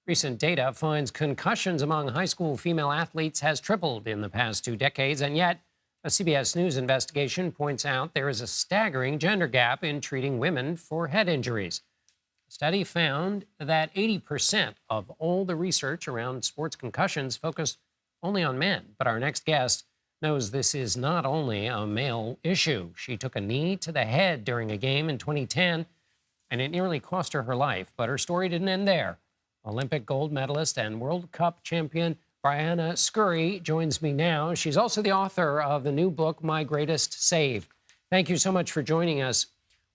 Recent data finds concussions among high school female athletes has tripled in the past 2 decades, and yet a CBS News investigation points out there is a staggering gender gap in treating women for head injuries. A study found that 80% of all the research around sports concussions focused only on men. But our next guest knows this is not only a male issue. She took a knee to the head during a game in 2010, and it nearly cost her her life. But her story didn't end there. Olympic gold medalist and World Cup champion Briana Scurry joins me now. She's also the author of the new book, My Greatest Save. Thank you so much for joining us.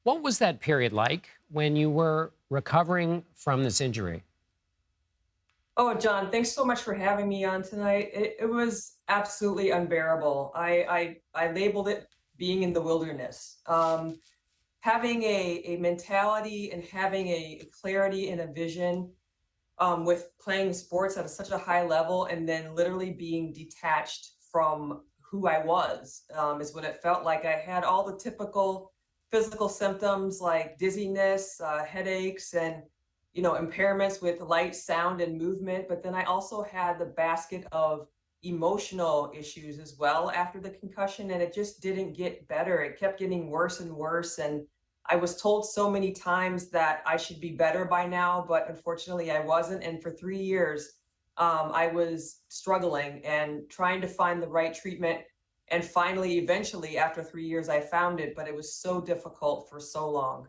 What was that period like when you were recovering from this injury? Oh, John, thanks so much for having me on tonight. It was absolutely unbearable. I labeled it being in the wilderness. Having a mentality and having a clarity and a vision with playing sports at such a high level and then literally being detached from who I was is what it felt like. I had all the typical physical symptoms like dizziness, headaches, and impairments with light, sound, and movement. But then I also had the basket of emotional issues as well after the concussion, and it just didn't get better. It kept getting worse and worse. And I was told so many times that I should be better by now, but unfortunately I wasn't. And for 3 years, I was struggling and trying to find the right treatment. And finally, eventually, after 3 years, I found it, but it was so difficult for so long.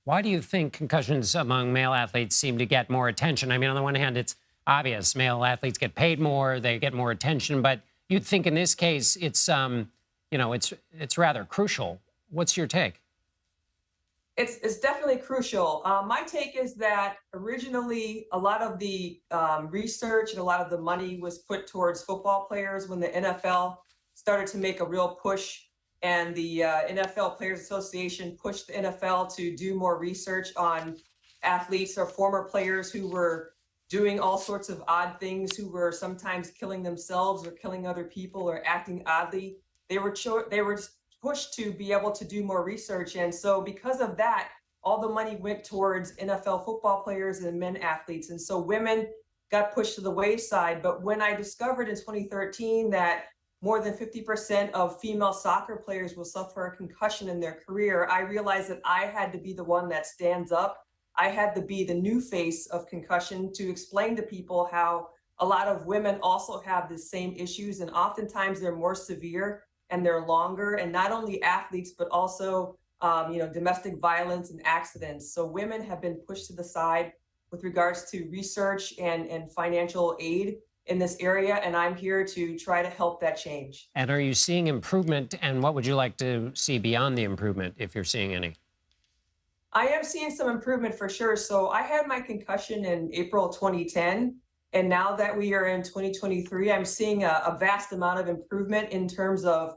Why do you think concussions among male athletes seem to get more attention? I mean, on the one hand, it's obvious male athletes get paid more, they get more attention, but you'd think in this case it's rather crucial. What's your take? It's definitely crucial. My take is that originally a lot of the research and a lot of the money was put towards football players when the NFL started to make a real push, and the NFL Players Association pushed the NFL to do more research on athletes or former players who were doing all sorts of odd things, who were sometimes killing themselves or killing other people or acting oddly. They were pushed to be able to do more research, and so because of that, all the money went towards NFL football players and men athletes, and so women got pushed to the wayside. But when I discovered in 2013 that more than 50% of female soccer players will suffer a concussion in their career, I realized that I had to be the one that stands up. I had to be the new face of concussion to explain to people how a lot of women also have the same issues, and oftentimes they're more severe and they're longer, and not only athletes, but also domestic violence and accidents. So women have been pushed to the side with regards to research and financial aid in this area, and I'm here to try to help that change. And are you seeing improvement? And what would you like to see beyond the improvement, if you're seeing any? I am seeing some improvement for sure. So I had my concussion in April 2010. And now that we are in 2023, I'm seeing a vast amount of improvement in terms of,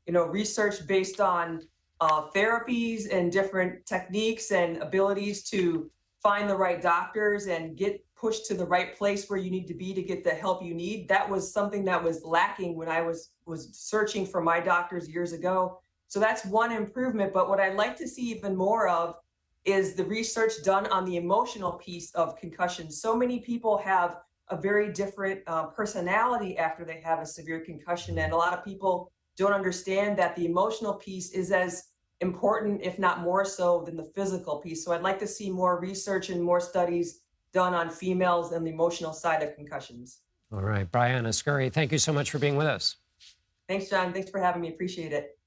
research based on therapies and different techniques and abilities to find the right doctors and get pushed to the right place where you need to be to get the help you need. That was something that was lacking when I was searching for my doctors years ago. So that's one improvement. But what I'd like to see even more of is the research done on the emotional piece of concussion. So many people have a very different personality after they have a severe concussion. And a lot of people don't understand that the emotional piece is as important, if not more so, than the physical piece. So I'd like to see more research and more studies done on females and the emotional side of concussions. All right, Brianna Scurry, thank you so much for being with us. Thanks, John. Thanks for having me. Appreciate it.